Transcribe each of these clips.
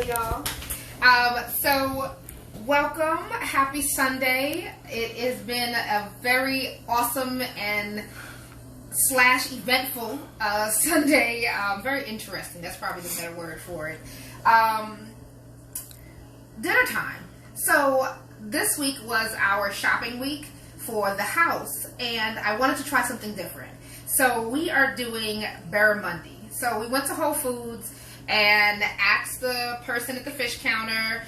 Hello, y'all. So welcome. Happy Sunday. It has been a very awesome and / eventful Sunday. Very interesting. That's probably the better word for it. Dinner time. So this week was our shopping week for the house, and I wanted to try something different. So we are doing barramundi. So we went to Whole Foods and asked the person at the fish counter,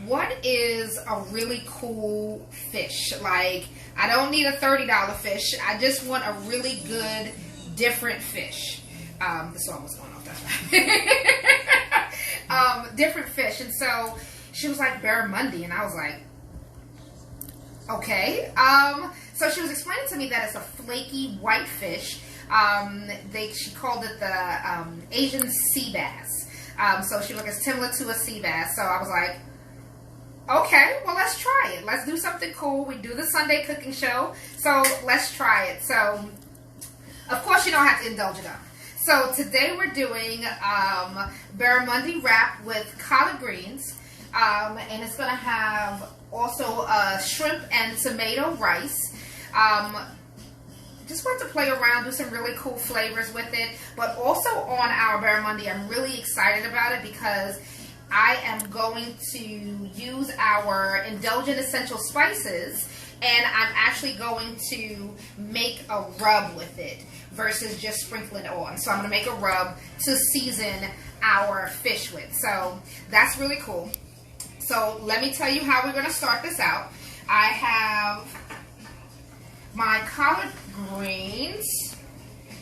what is a really cool fish? Like, I don't need a $30 fish. I just want a really good, different fish. The song was going off, that's right. Different fish. And so she was like, barramundi. And I was like, okay. So she was explaining to me that it's a flaky white fish. She called it the Asian sea bass. So she was like, it's similar to a sea bass. So I was like, okay, well, let's try it. Let's do something cool. We do the Sunday cooking show, so let's try it. So, of course, you don't have to indulge it up. So today we're doing barramundi wrap with collard greens, and it's going to have also shrimp and tomato rice. Just want to play around, do some really cool flavors with it. But also on our barramundi, I'm really excited about it because I am going to use our indulgent essential spices, and I'm actually going to make a rub with it versus just sprinkle it on. So I'm going to make a rub to season our fish with. So that's really cool. So let me tell you how we're going to start this out. I have my collard greens.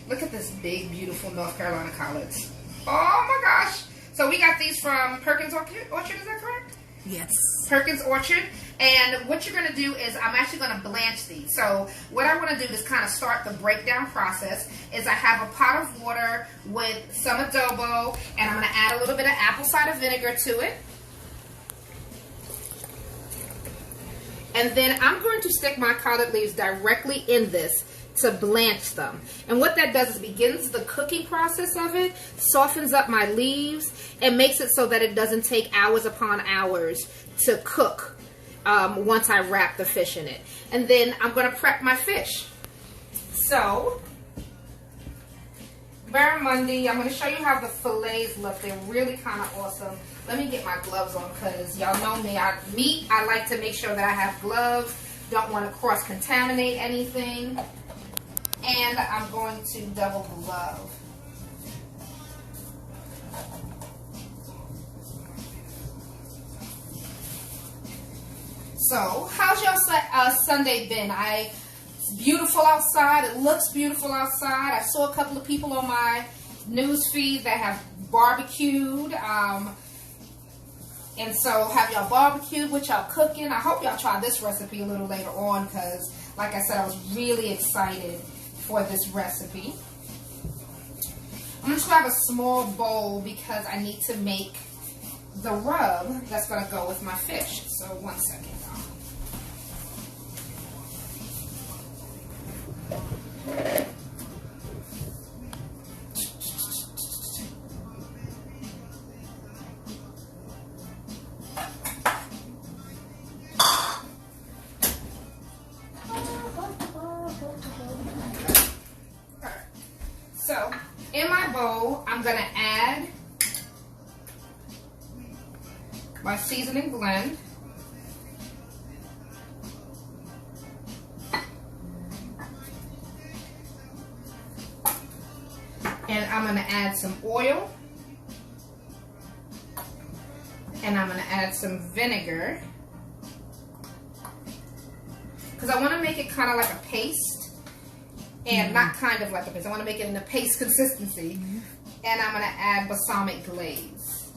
Look at this big, beautiful North Carolina collards. Oh my gosh. So we got these from Perkins Orchard, is that correct? Yes. Perkins Orchard. And what you're going to do is I'm actually going to blanch these. So what I want to do is kind of start the breakdown process is I have a pot of water with some adobo, and I'm going to add a little bit of apple cider vinegar to it. And then I'm going to stick my collard leaves directly in this to blanch them. And what that does is begins the cooking process of it, softens up my leaves, and makes it so that it doesn't take hours upon hours to cook once I wrap the fish in it. And then I'm going to prep my fish. So, barramundi, I'm going to show you how the fillets look. They're really kind of awesome. Let me get my gloves on because y'all know me. I like to make sure that I have gloves. Don't want to cross-contaminate anything. And I'm going to double glove. So, how's your Sunday been? It's beautiful outside. It looks beautiful outside. I saw a couple of people on my news feed that have barbecued. And so, have y'all barbecued? What y'all cooking? I hope y'all try this recipe a little later on because, like I said, I was really excited for this recipe. I'm just going to have a small bowl because I need to make the rub that's going to go with my fish. So, 1 second, y'all. So, in my bowl, I'm going to add my seasoning blend. And I'm going to add some oil. And I'm going to add some vinegar. Because I want to make it kind of like a paste. And not kind of like a paste. I want to make it in a paste consistency. And I'm going to add balsamic glaze.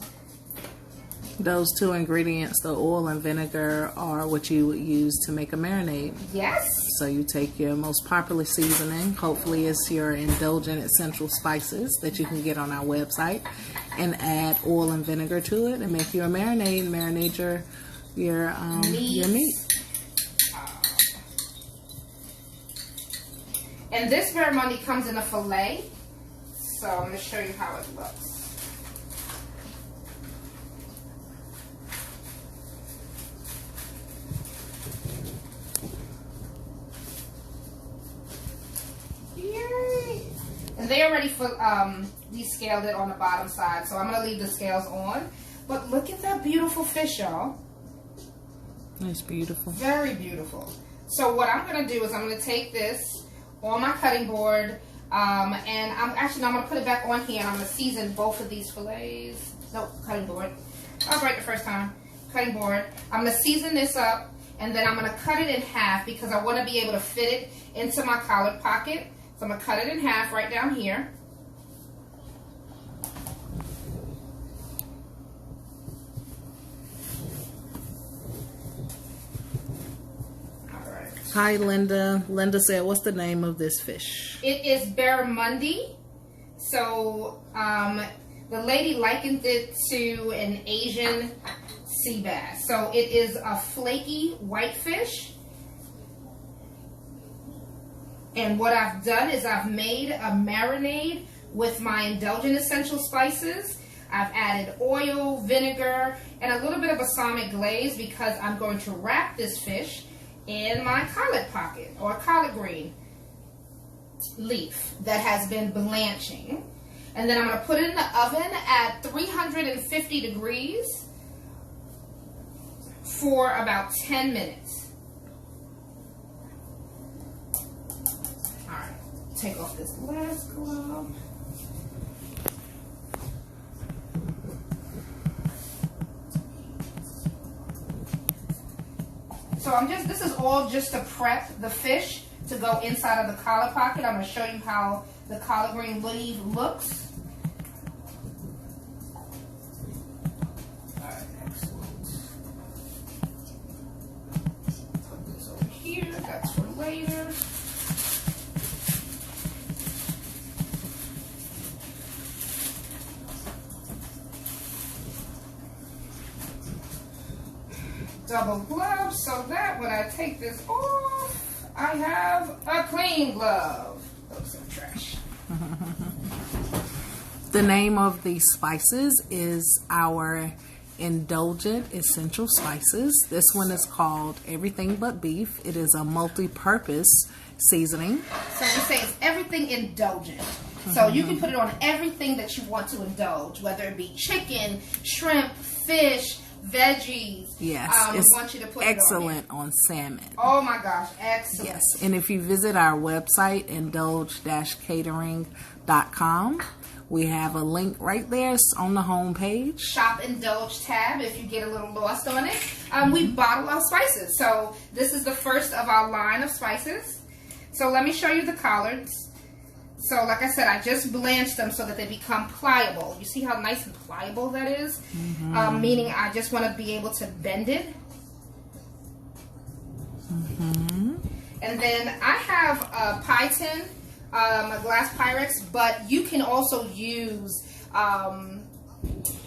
Those two ingredients, the oil and vinegar, are what you would use to make a marinade. Yes. So you take your most popular seasoning, hopefully it's your indulgent essential spices that you can get on our website, and add oil and vinegar to it and make you a marinade. Marinate your meat. And this barramundi comes in a fillet, so I'm going to show you how it looks. Yay! And they already descaled it on the bottom side, so I'm going to leave the scales on. But look at that beautiful fish, y'all. It's beautiful. Very beautiful. So what I'm going to do is I'm going to take this on my cutting board, and I'm going to put it back on here, and I'm going to season both of these fillets. Nope, cutting board. I was right the first time. Cutting board. I'm going to season this up, and then I'm going to cut it in half because I want to be able to fit it into my collar pocket. So I'm going to cut it in half right down here. Hi, Linda. Linda said, what's the name of this fish? It is barramundi. So, the lady likened it to an Asian sea bass. So, it is a flaky white fish. And what I've done is I've made a marinade with my indulgent essential spices. I've added oil, vinegar, and a little bit of balsamic glaze because I'm going to wrap this fish in my collard pocket or collard green leaf that has been blanching. And then I'm going to put it in the oven at 350 degrees for about 10 minutes. Alright, take off this last glove. So this is all just to prep the fish to go inside of the collard pocket. I'm going to show you how the collard green leaf looks. Alright, excellent. Put this over here, that's for later. Double gloves so that when I take this off, I have a clean glove. Those some trash. The name of these spices is our Indulgent Essential Spices. This one is called Everything But Beef. It is a multi-purpose seasoning. So we say it's everything indulgent. So you can put it on everything that you want to indulge, whether it be chicken, shrimp, fish, veggies. Yes, it's want you to put excellent it on salmon. Oh my gosh, excellent. Yes, and if you visit our website, indulge-catering.com, we have a link right there on the home page. Shop Indulge tab if you get a little lost on it. We bottle our spices. So this is the first of our line of spices. So let me show you the collards. So like I said, I just blanched them so that they become pliable. You see how nice and pliable that is? Meaning I just want to be able to bend it. And then I have a pie tin, a glass Pyrex, but you can also use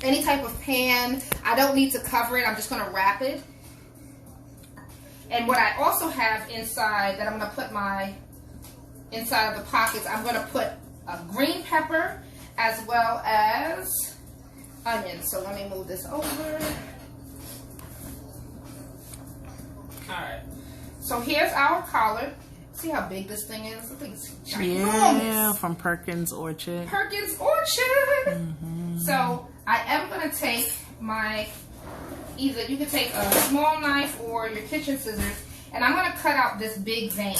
any type of pan. I don't need to cover it. I'm just going to wrap it. And what I also have inside that I'm going to put inside of the pockets, I'm going to put a green pepper as well as onions. So let me move this over. Alright. So here's our collard. See how big this thing is? I think it's ginormous. Yeah, from Perkins Orchard. Perkins Orchard! So I am going to take either you can take a small knife or your kitchen scissors, and I'm going to cut out this big vein.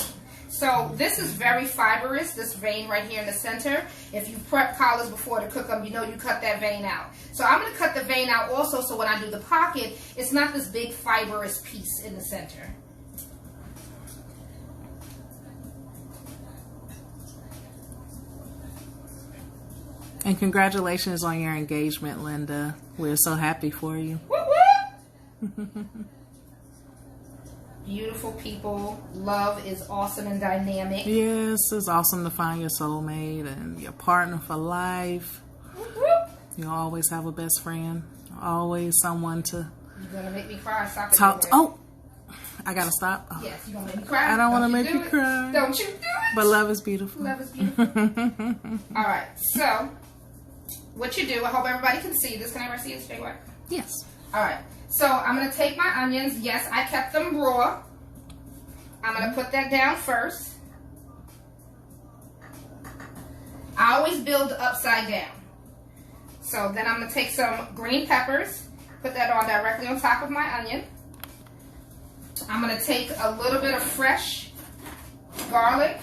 So this is very fibrous, this vein right here in the center. If you prep collards before to cook them, you know you cut that vein out. So I'm going to cut the vein out also so when I do the pocket, it's not this big fibrous piece in the center. And congratulations on your engagement, Linda. We're so happy for you. Whoop, whoop. Beautiful people. Love is awesome and dynamic. Yes, it's awesome to find your soulmate and your partner for life. Whoop, whoop. You always have a best friend. Always someone to You're going to make me cry. Stop it. talk to. Oh, I got to stop. Oh. Yes, you're going to make me cry. I don't want to make you cry. Don't you do it. But love is beautiful. Love is beautiful. All right. So, what you do, I hope everybody can see this. Can everybody see this, Jay White? Yes. All right. So I'm going to take my onions. Yes, I kept them raw. I'm going to put that down first. I always build upside down. So then I'm going to take some green peppers, put that on directly on top of my onion. I'm going to take a little bit of fresh garlic,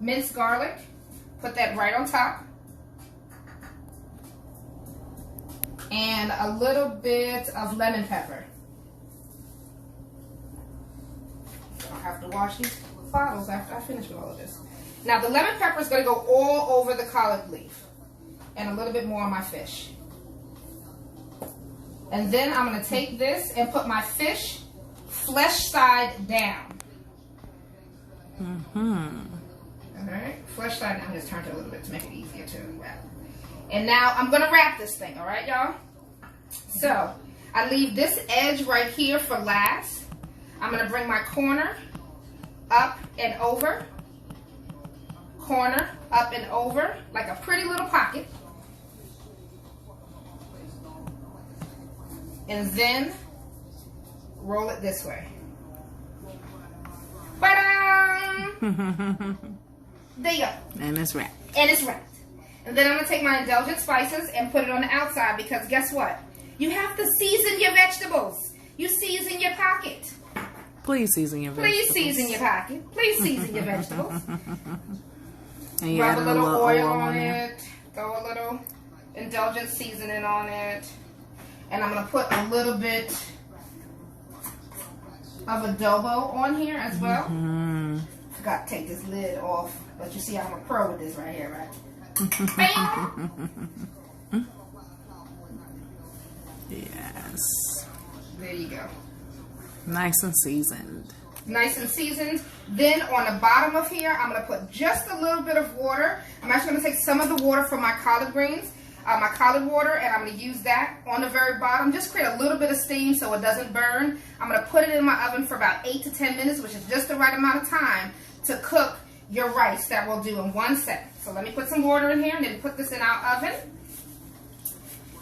minced garlic, put that right on top. And a little bit of lemon pepper. I'll have to wash these bottles after I finish with all of this. Now the lemon pepper is going to go all over the collard leaf and a little bit more on my fish. And then I'm going to take this and put my fish flesh side down. Alright, flesh side down. Just turn it a little bit to make it easier to wrap. And now I'm going to wrap this thing, alright y'all? So, I leave this edge right here for last. I'm going to bring my corner up and over. Corner up and over, like a pretty little pocket. And then roll it this way. Ba-da! There you go. And it's wrapped. And it's wrapped. And then I'm going to take my indulgent spices and put it on the outside because guess what? You have to season your vegetables. You season your pocket. Please season your vegetables. Please season your pocket. Please season your vegetables. And you Rub add a little oil on there. it. Throw a little indulgent seasoning on it. And I'm going to put a little bit of adobo on here as well. Forgot to take this lid off. But you see I'm a pro with this right here, right? Bam! Yes. There you go. Nice and seasoned. Nice and seasoned. Then on the bottom of here, I'm going to put just a little bit of water. I'm actually going to take some of the water from my collard greens, my collard water, and I'm going to use that on the very bottom. Just create a little bit of steam so it doesn't burn. I'm going to put it in my oven for about 8 to 10 minutes, which is just the right amount of time to cook your rice that we'll do in 1 second. So let me put some water in here and then put this in our oven.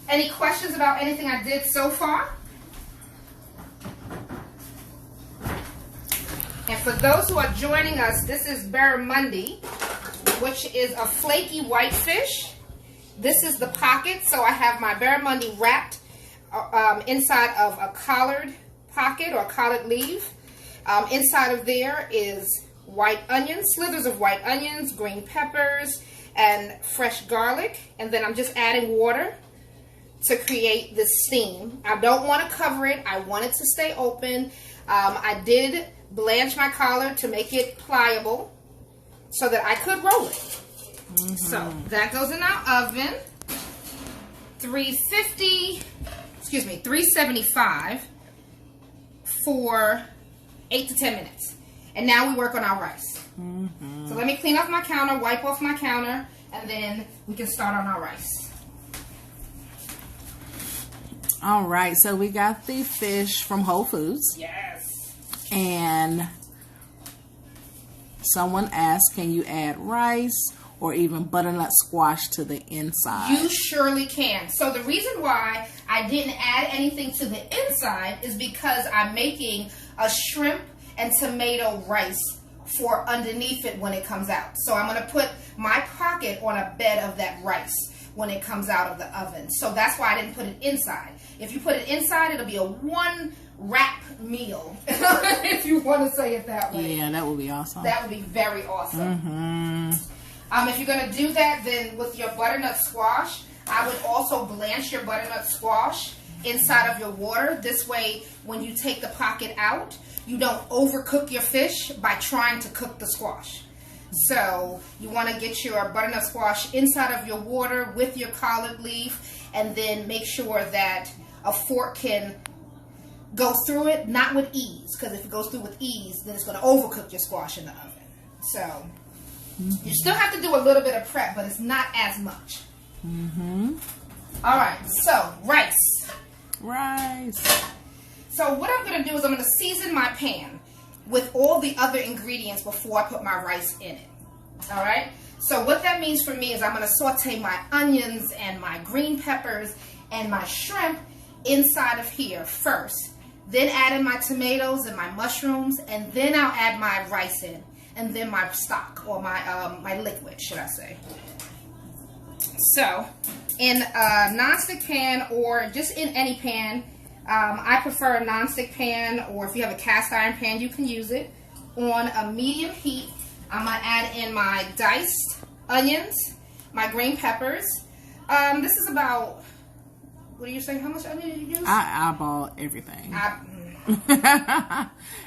Any questions about anything I did so far? And for those who are joining us, this is barramundi, which is a flaky white fish. This is the pocket, so I have my barramundi wrapped inside of a collard pocket or collard leaf. Inside of there is white onions, slithers of white onions, green peppers, and fresh garlic. And then I'm just adding water to create this steam. I don't want to cover it. I want it to stay open. I did blanch my collard to make it pliable so that I could roll it. So that goes in our oven. 375 for 8 to 10 minutes. And now we work on our rice. So let me clean off my counter, wipe off my counter, and then we can start on our rice. All right, so we got the fish from Whole Foods. Yes. And someone asked, can you add rice or even butternut squash to the inside? You surely can. So the reason why I didn't add anything to the inside is because I'm making a shrimp and tomato rice for underneath it when it comes out. So I'm going to put my pocket on a bed of that rice when it comes out of the oven. So that's why I didn't put it inside. If you put it inside, it'll be a one wrap meal, if you want to say it that way. Yeah, that would be awesome. That would be very awesome. If you're going to do that, then with your butternut squash, I would also blanch your butternut squash inside of your water. This way, when you take the pocket out, you don't overcook your fish by trying to cook the squash. So you want to get your butternut squash inside of your water with your collard leaf, and then make sure that a fork can go through it, not with ease, because if it goes through with ease, then it's going to overcook your squash in the oven. So you still have to do a little bit of prep, but it's not as much. All right, so rice. So what I'm going to do is I'm going to season my pan with all the other ingredients before I put my rice in it. All right? So what that means for me is I'm going to saute my onions and my green peppers and my shrimp inside of here first. Then add in my tomatoes and my mushrooms, and then I'll add my rice in. and then my stock, or my liquid, should I say. So, in a nonstick pan, or just in any pan, I prefer a nonstick pan, or if you have a cast iron pan, you can use it. On a medium heat, I'm going to add in my diced onions, my green peppers. This is about, what do you say, how much onion did you use? I eyeball everything.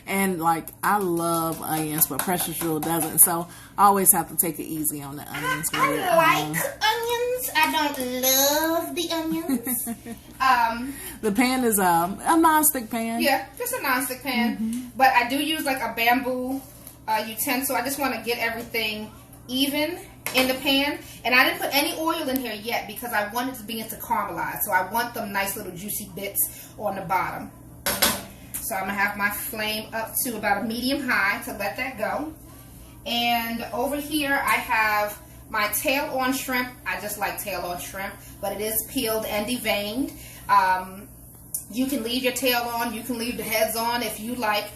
And like, I love onions, but Precious Jewel doesn't, so I always have to take it easy on the onions. I like onions. I don't love the onions. The pan is a non-stick pan. Yeah, just a non-stick pan. But I do use like a bamboo utensil. I just want to get everything even in the pan. And I didn't put any oil in here yet because I wanted the beans to caramelize. So I want them nice little juicy bits on the bottom. So I'm going to have my flame up to about a medium high to let that go. And over here I have my tail-on shrimp. I just like tail-on shrimp, but it is peeled and deveined. You can leave your tail on. You can leave the heads on if you like.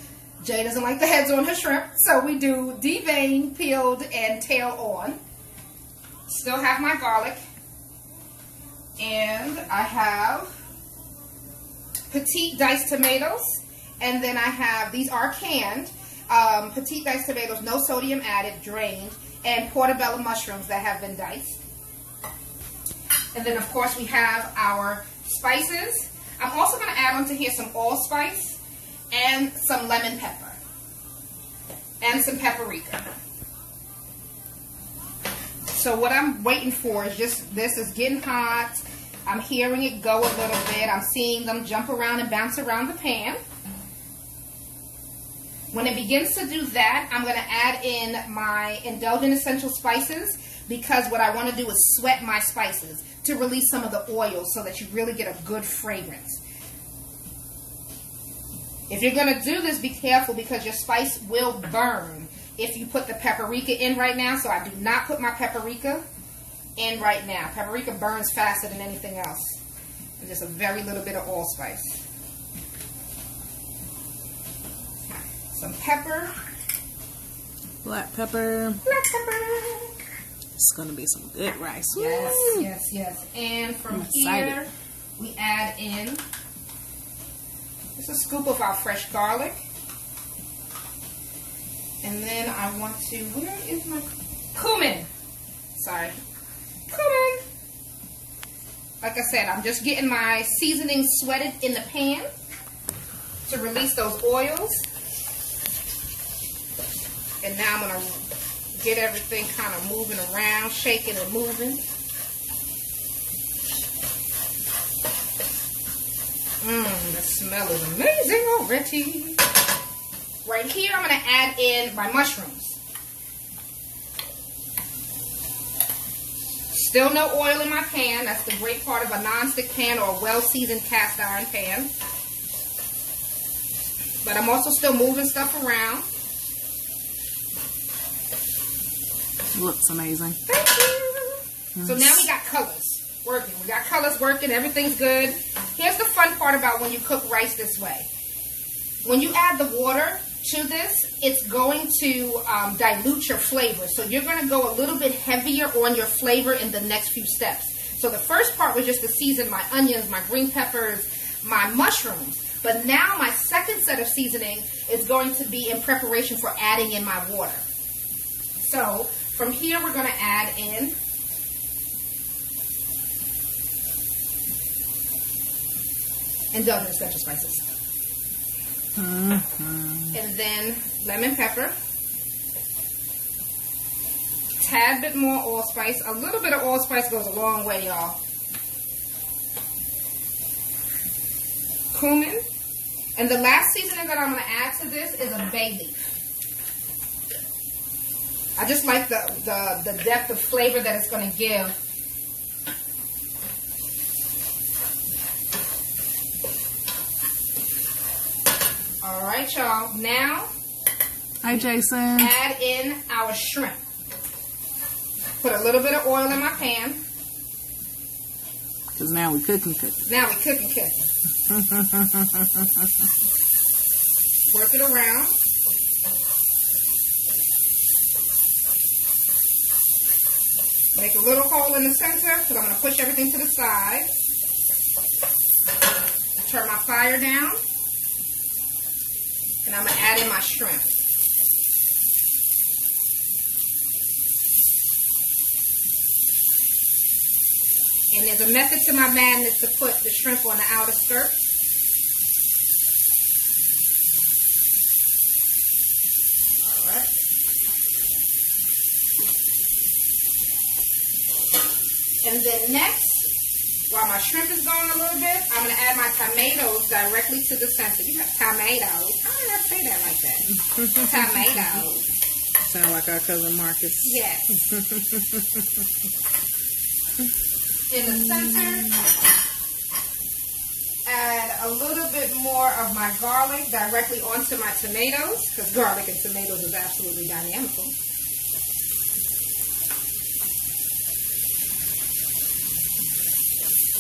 Jay doesn't like the heads on her shrimp, so we do deveined, peeled, and tail on. Still have my garlic. And I have petite diced tomatoes. And then I have, these are canned, petite diced tomatoes, no sodium added, drained, and portobello mushrooms that have been diced. And then, of course, we have our spices. I'm also going to add onto here some allspice and some lemon pepper and some paprika. So what I'm waiting for is just, this is getting hot. I'm hearing it go a little bit. I'm seeing them jump around and bounce around the pan. When it begins to do that, I'm going to add in my Indulgent essential spices, because what I want to do is sweat my spices to release some of the oil so that you really get a good fragrance. If you're going to do this, be careful because your spice will burn if you put the paprika in right now. So I do not put my paprika in right now. Paprika burns faster than anything else. And just a very little bit of allspice. Some pepper. Black pepper. Black pepper. It's going to be some good rice. Yes, Woo! yes, yes. And from excited. here, we add in just a scoop of our fresh garlic. And then I want to, where is my cumin? Sorry. Cumin. Like I said, I'm just getting my seasoning sweated in the pan to release those oils. And now I'm going to get everything kind of moving around, shaking and moving. The smell is amazing already. Right here, I'm going to add in my mushrooms. Still no oil in my pan. That's the great part of a non-stick pan or a well-seasoned cast iron pan. But I'm also still moving stuff around. Looks amazing. Thank you. So now we got colors working. We got colors working. Everything's good. Here's the fun part about when you cook rice this way. When you add the water to this, it's going to dilute your flavor. So you're going to go a little bit heavier on your flavor in the next few steps. So the first part was just to season my onions, my green peppers, my mushrooms. But now my second set of seasoning is going to be in preparation for adding in my water. So from here we're going to add in Indulgent essential spices. And then lemon pepper. Tad bit more allspice. A little bit of allspice goes a long way, y'all. Cumin. And the last seasoning that I'm going to add to this is a bay leaf. I just like the depth of flavor that it's going to give. All right, y'all. Now, Hi, Jason. add in our shrimp. Put a little bit of oil in my pan. Because now we cooking. Now we cooking. Work it around. Make a little hole in the center because I'm going to push everything to the side. Turn my fire down. And I'm going to add in my shrimp. And there's a method to my madness to put the shrimp on the outer skirt. Alright. And then next, while my shrimp is going a little bit, I'm going to add my tomatoes directly to the center. You got tomatoes. How did I say that like that? Tomatoes. Sound like our cousin Marcus. Yes. In the center, add a little bit more of my garlic directly onto my tomatoes, because garlic and tomatoes is absolutely dynamical.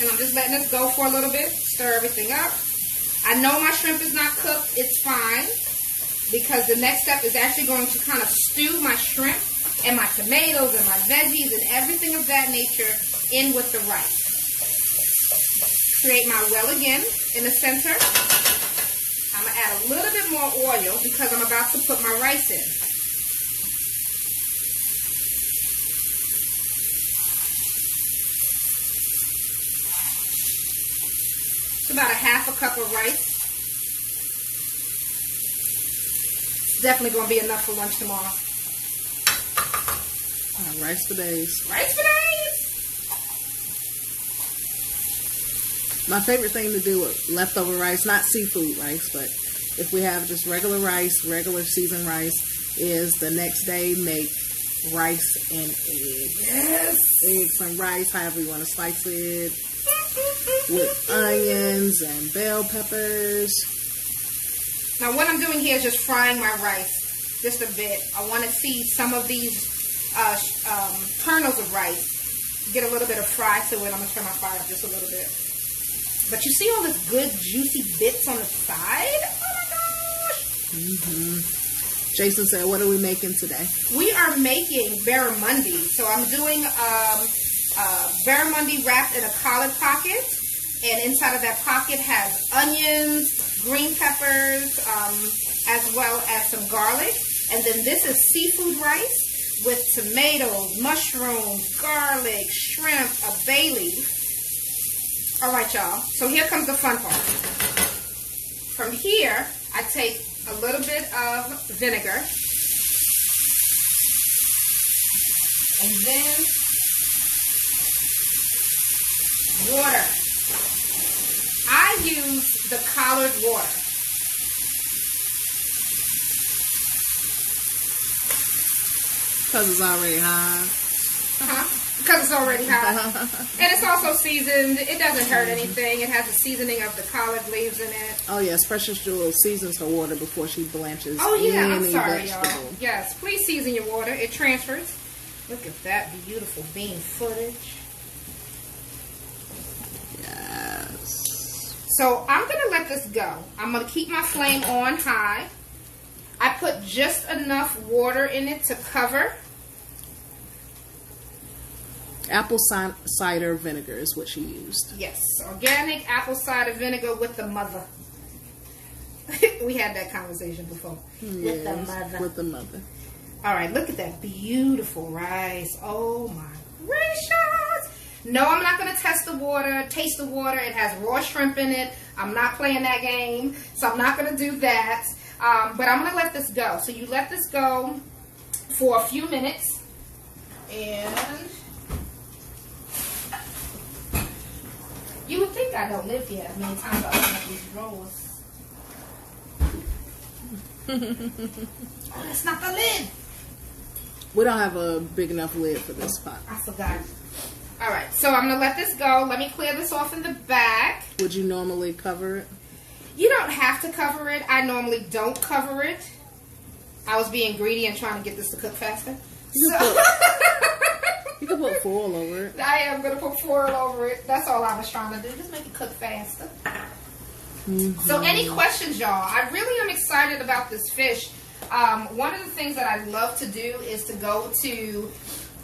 And I'm just letting this go for a little bit, stir everything up. I know my shrimp is not cooked, it's fine, because the next step is actually going to kind of stew my shrimp and my tomatoes and my veggies and everything of that nature in with the rice. Create my well again in the center. I'm going to add a little bit more oil because I'm about to put my rice in. It's about a half a cup of rice. It's definitely going to be enough for lunch tomorrow. Rice for days. Rice for days! My favorite thing to do with leftover rice, not seafood rice, but if we have just regular rice, regular seasoned rice, is the next day make rice and eggs. Yes! Eggs and rice, however you want to slice it, with onions and bell peppers. Now what I'm doing here is just frying my rice just a bit. I want to see some of these kernels of rice get a little bit of fry to it. I'm going to turn my fire up just a little bit. But you see all this good juicy bits on the side? Oh my gosh! Mm-hmm. Jason said, what are we making today? We are making barramundi. So I'm doing barramundi wrapped in a collard pocket. And inside of that pocket has onions, green peppers, as well as some garlic. And then this is seafood rice with tomatoes, mushrooms, garlic, shrimp, a bay leaf. All right, y'all. So here comes the fun part. From here, I take a little bit of vinegar. And then water. I use the collard water. Because it's already hot. Because it's already hot. And it's also seasoned. It doesn't hurt anything. It has the seasoning of the collard leaves in it. Oh, yes. Precious Jewel seasons her water before she blanches I'm sorry, vegetable. y'all. Yes, please season your water. It transfers. Look at that beautiful bean footage. Yes. So I'm going to let this go. I'm going to keep my flame on high. I put just enough water in it to cover. Apple cider vinegar is what she used. Yes, organic apple cider vinegar with the mother. We had that conversation before. Yes, with the mother. All right, look at that beautiful rice. Oh my gracious. No, I'm not going to taste the water. It has raw shrimp in it. I'm not playing that game, so I'm not going to do that. But I'm going to let this go. So you let this go for a few minutes. And you would think I don't live here as many times I open up these drawers. Oh, that's not the lid. We don't have a big enough lid for this pot. I forgot. All right, so I'm going to let this go. Let me clear this off in the back. Would you normally cover it? You don't have to cover it. I normally don't cover it. I was being greedy and trying to get this to cook faster. You can put foil over it. I am going to put foil over it. That's all I was trying to do. Just make it cook faster. Mm-hmm. So any questions, y'all? I really am excited about this fish. One of the things that I love to do is to go to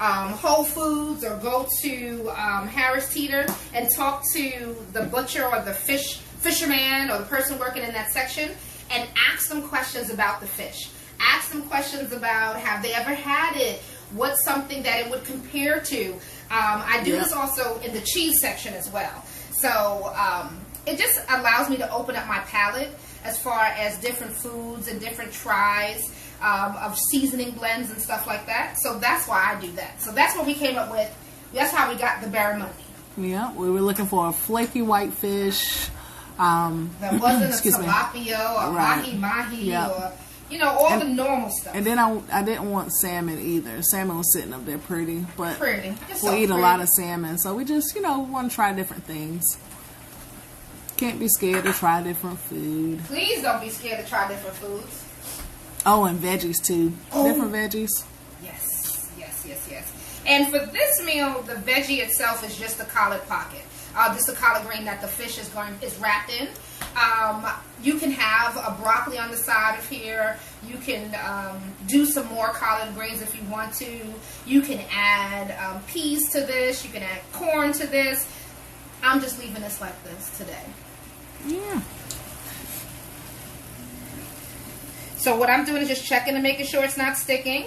Whole Foods or go to Harris Teeter and talk to the butcher or the fisherman or the person working in that section and ask them questions about the fish. Ask them questions about, have they ever had it? What's something that it would compare to? I do this also in the cheese section as well. So it just allows me to open up my palate as far as different foods and different tries of seasoning blends and stuff like that. So that's why I do that. So that's what we came up with. That's how we got the barramundi. Yeah, we were looking for a flaky white fish. That wasn't a tilapia or mahi-mahi or, you know, all the normal stuff. And then I didn't want salmon either. Salmon was sitting up there pretty. But we eat a lot of salmon. So we just, you know, want to try different things. Can't be scared to try different food. Please don't be scared to try different foods. Oh, and veggies too. Different veggies. Yes. And for this meal, the veggie itself is just the collard pocket. Just the collard green that the fish is wrapped in. You can have a broccoli on the side of here. You can do some more collard greens if you want to. You can add peas to this. You can add corn to this. I'm just leaving this like this today. Yeah. So what I'm doing is just checking and making sure it's not sticking.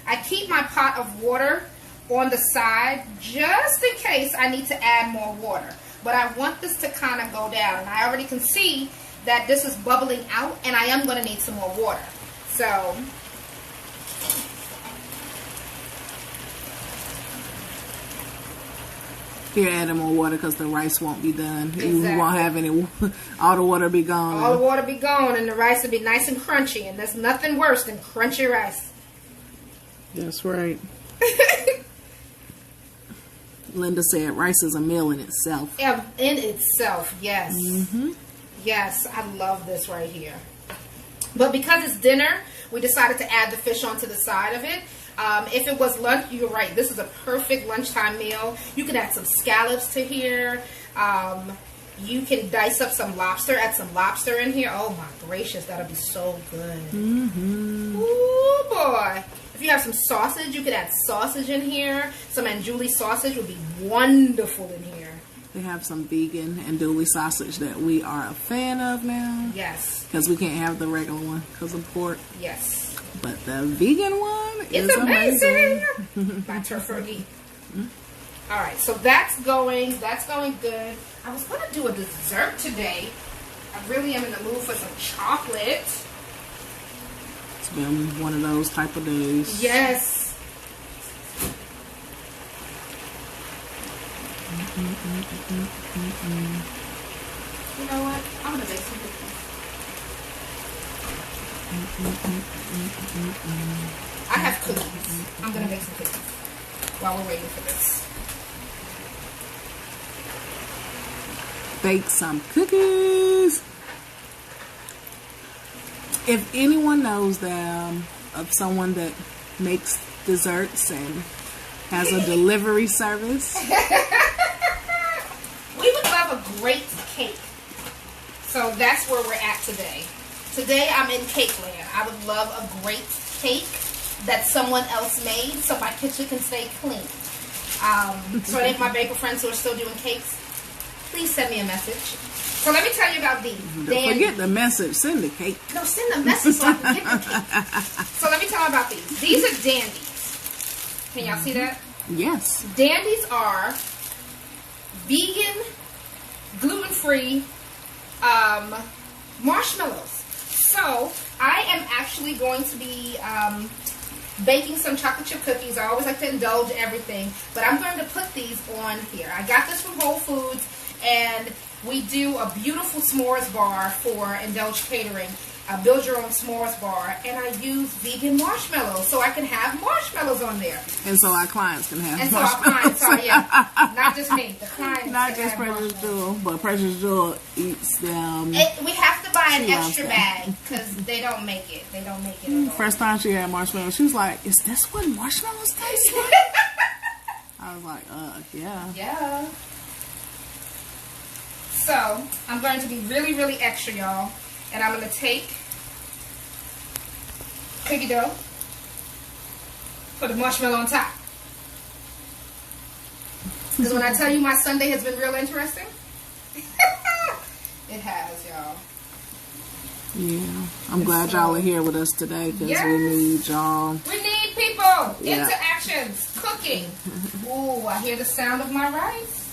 I keep my pot of water on the side just in case I need to add more water. But I want this to kind of go down. And I already can see that this is bubbling out and I am going to need some more water. So you're adding more water because the rice won't be done. Exactly. You won't have any, all the water be gone. All the water be gone and the rice will be nice and crunchy. And there's nothing worse than crunchy rice. That's right. Linda said rice is a meal in itself. Yeah, in itself, yes. Mm-hmm. Yes, I love this right here. But because it's dinner, we decided to add the fish onto the side of it. If it was lunch, you're right. This is a perfect lunchtime meal. You can add some scallops to here. You can dice up some lobster. Add some lobster in here. Oh my gracious, that'll be so good. Mm-hmm. Ooh boy. If you have some sausage, you could add sausage in here. Some andouille sausage would be wonderful in here. They have some vegan andouille sausage that we are a fan of now. Yes. Because we can't have the regular one because of pork. Yes. But the vegan one is amazing. My turkey. All right, so that's going good. I was going to do a dessert today. I really am in the mood for some chocolate. It's been one of those type of days. Yes. You know what? I'm going to make some cookies. I have cookies. I'm going to make some cookies while we're waiting for this. Bake some cookies. If anyone knows them of someone that makes desserts and has a delivery service, we would love a great cake. So that's where we're at today. Today I'm in cake land. I would love a great cake that someone else made so my kitchen can stay clean. So any of my baker friends who are still doing cakes, please send me a message. So let me tell you about these. Don't forget the message. Send the cake. No, send the message so I can get the cake. So let me tell you about these. These are dandies. Can y'all see that? Yes. Dandies are vegan, gluten-free marshmallows. So I am actually going to be baking some chocolate chip cookies. I always like to indulge everything, but I'm going to put these on here. I got this from Whole Foods, and we do a beautiful s'mores bar for Indulge Catering. Build your own s'mores bar, and I use vegan marshmallows, so I can have marshmallows on there. And so our clients can have and marshmallows. And so our clients, yeah, not just me, the clients. Not just Precious Jewel, but Precious Jewel eats them. We have to buy an extra bag because they don't make it. They don't make it at all. First time she had marshmallows, she was like, "Is this what marshmallows taste like?" I was like, yeah. Yeah. So, I'm going to be really, really extra, y'all. And I'm going to take cookie dough, put the marshmallow on top. Because when I tell you my Sunday has been real interesting, it has, y'all. Yeah, I'm glad y'all are here with us today because we need y'all. We need people. Interactions, cooking. Ooh, I hear the sound of my rice.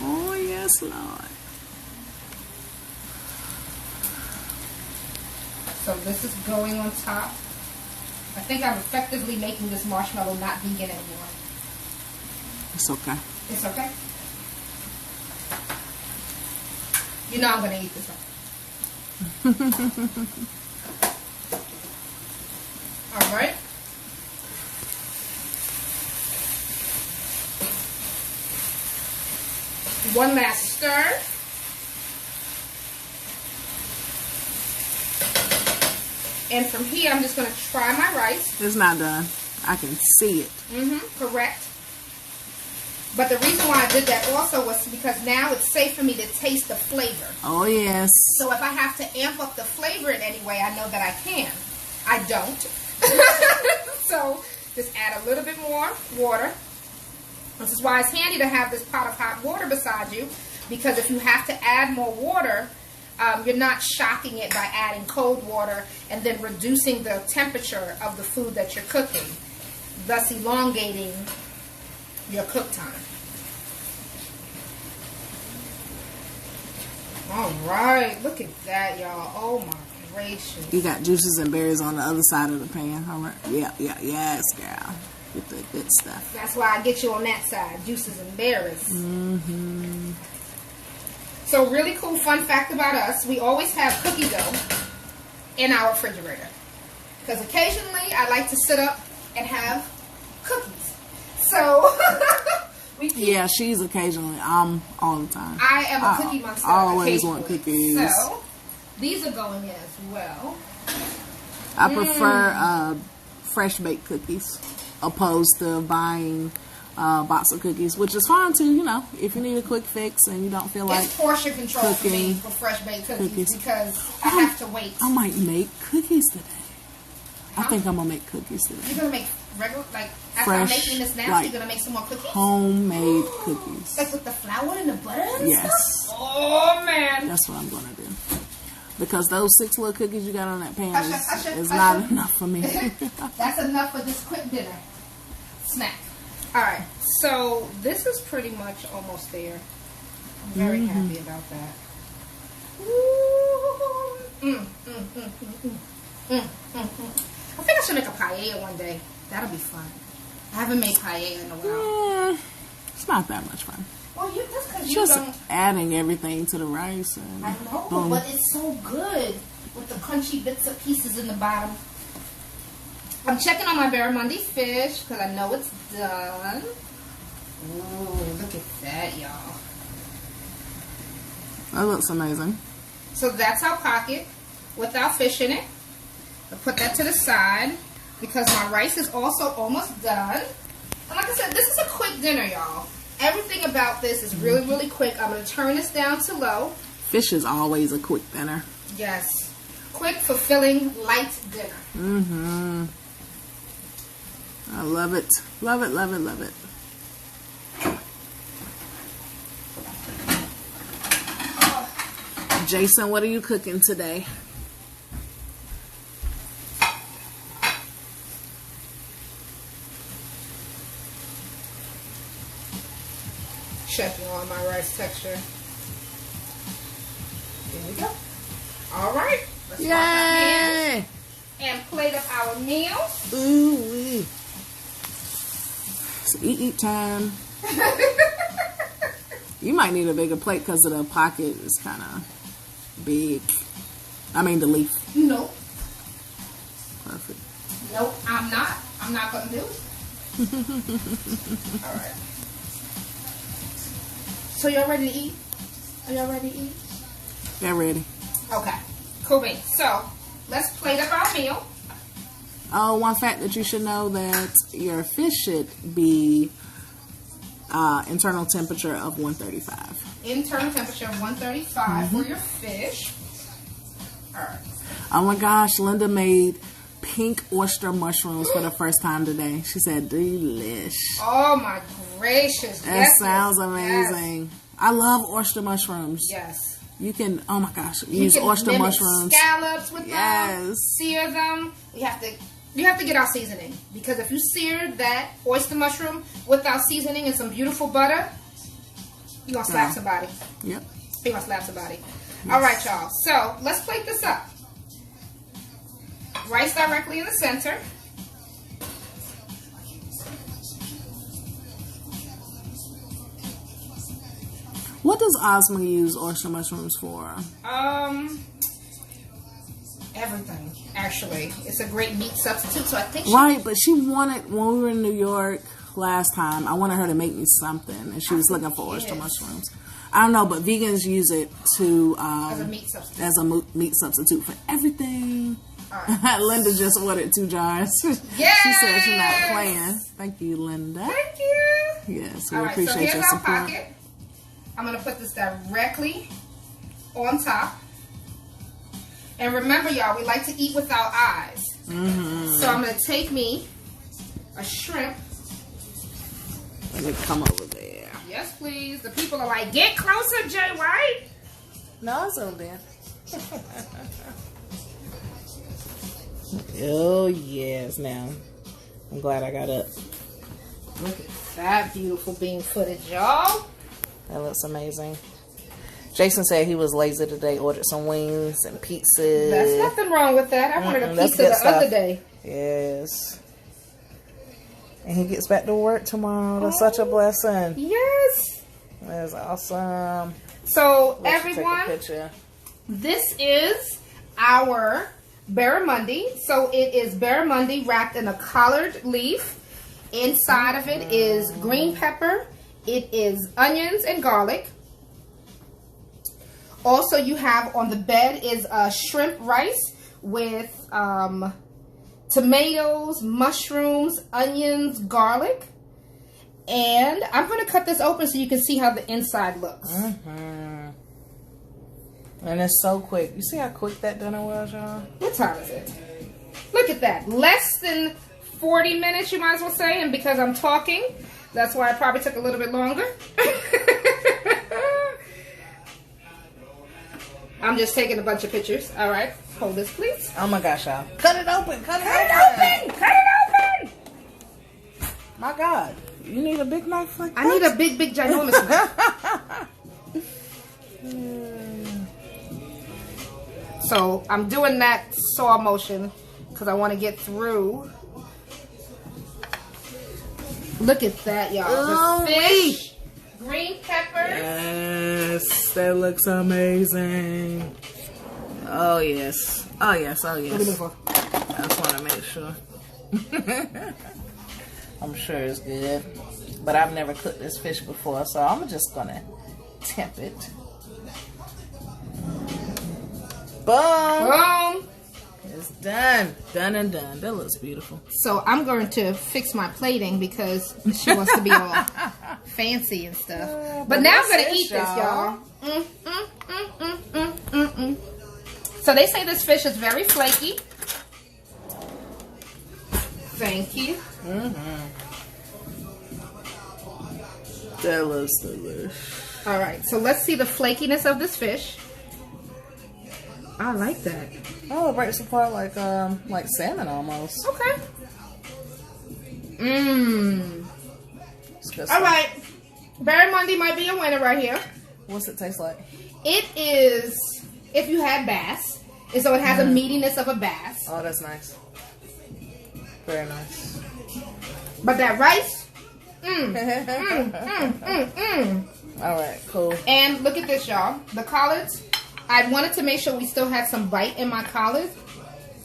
Oh, yes, Lord. So this is going on top. I think I'm effectively making this marshmallow not vegan anymore. It's okay. It's okay? You know I'm going to eat this one. All right. One last stir. And from here, I'm just going to try my rice. It's not done. I can see it. Correct. But the reason why I did that also was because now it's safe for me to taste the flavor. Oh, yes. So if I have to amp up the flavor in any way, I know that I can. I don't. So just add a little bit more water. This is why it's handy to have this pot of hot water beside you, because if you have to add more water, you're not shocking it by adding cold water and then reducing the temperature of the food that you're cooking, thus elongating your cook time. All right, look at that, y'all. Oh my gracious. You got juices and berries on the other side of the pan. All right. Yes, girl. Get the good stuff. That's why I get you on that side, juices and berries. So really cool fun fact about us, we always have cookie dough in our refrigerator. Because occasionally I like to sit up and have cookies. So we keep, yeah, she's occasionally. I'm all the time. I am a cookie monster. I always want cookies. So these are going in as well. I prefer fresh baked cookies opposed to buying box of cookies, which is fine too, you know, if you need a quick fix and you don't feel like it's portion control for me for fresh baked cookies because I have to wait. I might make cookies today. I think I'm gonna make cookies today. You're gonna make regular, like after fresh, I'm making this now, like, you're gonna make some more cookies? Homemade cookies. Like with the flour and the butter and yes. stuff? Oh man. That's what I'm gonna do. Because those 6 little cookies you got on that pan is not enough for me. That's enough for this quick dinner snack. Alright, so this is pretty much almost there. I'm very happy about that. I think I should make a paella one day. That'll be fun. I haven't made paella in a while. It's not that much fun. Well, that's because you just don't... adding everything to the rice. And I know, but it's so good with the crunchy bits and pieces in the bottom. I'm checking on my barramundi fish because I know it's done. Ooh, look at that, y'all. That looks amazing. So that's our pocket with our fish in it. I'll put that to the side because my rice is also almost done. And like I said, this is a quick dinner, y'all. Everything about this is really, really quick. I'm going to turn this down to low. Fish is always a quick dinner. Yes. Quick, fulfilling, light dinner. I love it. Love it, love it, love it. Jason, what are you cooking today? Checking on my rice texture. Here we go. All right. Let's wash our hands and plate up our meal. Ooh-wee. It's eat time. You might need a bigger plate because of the pocket is kind of big. I mean the leaf. Nope. Perfect. Nope, I'm not. I'm not going to do it. All right. So y'all ready to eat? Are y'all ready to eat? Yeah, ready. Okay. Cool beans. So let's plate up our meal. Oh, one fact that you should know, that your fish should be internal temperature of 135. Internal temperature of 135 for your fish. All right. Oh my gosh, Linda made pink oyster mushrooms for the first time today. She said, delish. Oh my gracious. That yes, sounds amazing. Yes. I love oyster mushrooms. Yes. You can, oh my gosh, You use can oyster mimic mushrooms. Scallops with Yes. them. Sear them. You have to get our seasoning. Because if you sear that oyster mushroom with our seasoning and some beautiful butter, you're going to slap somebody. Yep. You're going to slap somebody. Yes. All right, y'all. So, let's plate this up. Rice directly in the center. What does Ozma use oyster mushrooms for? Everything, actually. It's a great meat substitute, so I think Right, but she wanted, when we were in New York last time, I wanted her to make me something, and she was looking for oyster mushrooms. I don't know, but vegans use it to as a meat substitute. As a meat substitute for everything. Right. Linda just ordered 2 jars. Yes! She said she's not playing. Thank you, Linda. Thank you. Yes, we All right, appreciate so here's your our support. pocket. I'm going to put this directly on top. And remember, y'all, we like to eat with our eyes. So I'm going to take me a shrimp. Let me come over there. Yes, please. The people are like, get closer, Jay White. No, it's over there. Oh, yes. Now, I'm glad I got up. Look at that beautiful bean footage, y'all. That looks amazing. Jason said he was lazy today, ordered some wings and pizza. There's nothing wrong with that. I wanted a pizza the other day. Yes. And he gets back to work tomorrow. That's such a blessing. Yes. That's awesome. So, Let's everyone, take a picture. This is our barramundi. So, it is barramundi wrapped in a collard leaf. Inside of it is green pepper. It is onions and garlic. Also, you have on the bed is shrimp rice with tomatoes, mushrooms, onions, garlic. And I'm going to cut this open so you can see how the inside looks. And it's so quick. You see how quick that dinner was, y'all? What time is it? Look at that. Less than 40 minutes, you might as well say. And because I'm talking, that's why it probably took a little bit longer. I'm just taking a bunch of pictures. All right. Hold this, please. Oh, my gosh, y'all. Cut it open. Cut it open. Cut it open. My God. You need a big knife like that? I need a big, ginormous one. So I'm doing that saw motion because I want to get through. Look at that, y'all. Oh, the fish. Green pepper. Yes, that looks amazing. Oh yes. Oh yes. Oh yes. I just want to make sure. I'm sure it's good, but I've never cooked this fish before, so I'm just gonna temp it. Boom. Boom. It's done. Done and done. That looks beautiful. So I'm going to fix my plating because she wants to be all fancy and stuff. But now I'm going to eat this, y'all. So they say this fish is very flaky. Thank you. That looks delicious. All right, so let's see the flakiness of this fish. I like that. Oh, it breaks apart like salmon almost. Okay. Mmm. All right. Barramundi might be a winner right here. What's it taste like? It is, if you had bass, and so it has a meatiness of a bass. Oh, that's nice. Very nice. But that rice, All right, cool. And look at this, y'all. The collards, I wanted to make sure we still had some bite in my collard.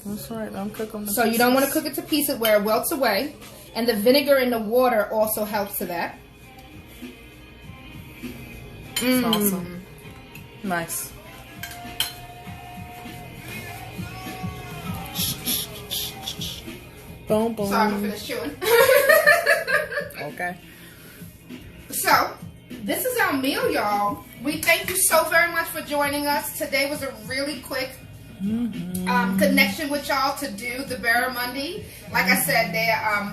That's right. Don't cook them to So pieces. you don't want to cook it to pieces where it welts away. And the vinegar in the water also helps to that. It's awesome. Nice. Boom, boom. So I'm going to finish chewing. Okay. So, this is our meal, y'all. We thank you so very much for joining us. Today was a really quick connection with y'all to do the barramundi. Like I said,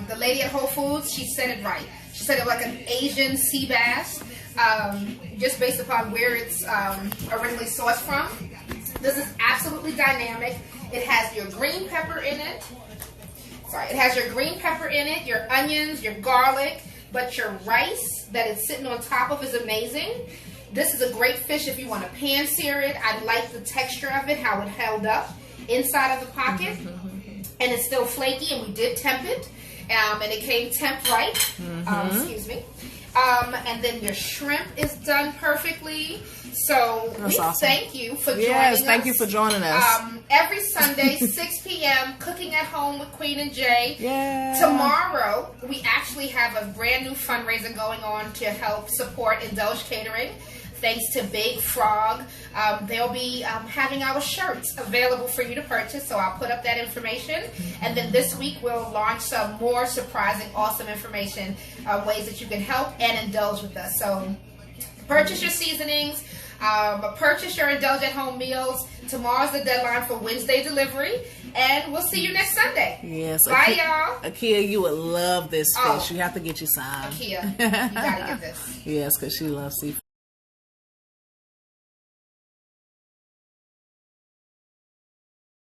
the lady at Whole Foods, she said it right. She said it like an Asian sea bass, just based upon where it's originally sourced from. This is absolutely dynamic. It has your green pepper in it. Sorry, it has your green pepper in it, your onions, your garlic, but your rice that it's sitting on top of is amazing. This is a great fish if you want to pan sear it. I like the texture of it, how it held up inside of the pocket. And it's still flaky, and we did temp it. And it came temped right. Excuse me. And then your shrimp is done perfectly. So we thank you for joining us. Yes, thank you for joining us. Every Sunday, 6 p.m., Cooking at Home with Queen and Jay. Yeah. Tomorrow, we actually have a brand new fundraiser going on to help support Indulged Catering. Thanks to Big Frog. They'll be having our shirts available for you to purchase, so I'll put up that information. And then this week, we'll launch some more surprising, awesome information, ways that you can help and indulge with us. So purchase your seasonings, purchase your Indulge at Home meals. Tomorrow's the deadline for Wednesday delivery, and we'll see you next Sunday. Yes. Bye, y'all. Akia, you would love this fish. You have to get you some. Akia, you gotta get this. Yes, because she loves seafood.